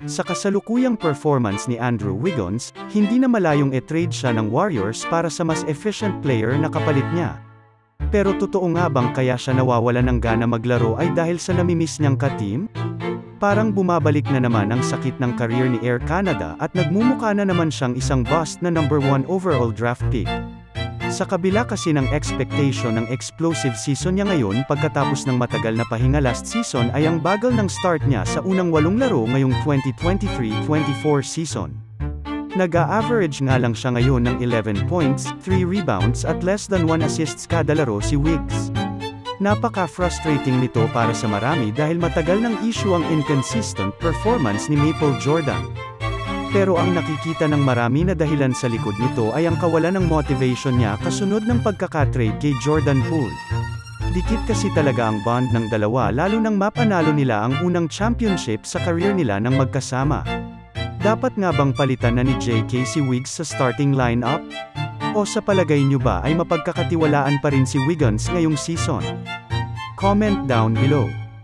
Sa kasalukuyang performance ni Andrew Wiggins, hindi na malayong e-trade siya ng Warriors para sa mas efficient player na kapalit niya. Pero totoo nga bang kaya siya nawawala ng gana maglaro ay dahil sa namimiss niyang ka-team? Parang bumabalik na naman ang sakit ng career ni Air Canada at nagmumukha na naman siyang isang bust na number 1 overall draft pick. Sa kabila kasi ng expectation ng explosive season niya ngayon pagkatapos ng matagal na pahinga last season ay ang bagal ng start niya sa unang 8 laro ngayong 2023-24 season. Nag-a-average nga lang siya ngayon ng 11 points, 3 rebounds at less than 1 assists kada laro si Wiggs. Napaka-frustrating nito para sa marami dahil matagal ng issue ang inconsistent performance ni Maple Jordan. Pero ang nakikita ng marami na dahilan sa likod nito ay ang kawalan ng motivation niya kasunod ng pagkakatrade kay Jordan Poole. Dikit kasi talaga ang bond ng dalawa lalo nang mapanalo nila ang unang championship sa career nila ng magkasama. Dapat nga bang palitan na ni J.K. si Wiggs sa starting lineup? O sa palagay nyo ba ay mapagkakatiwalaan pa rin si Wiggins ngayong season? Comment down below.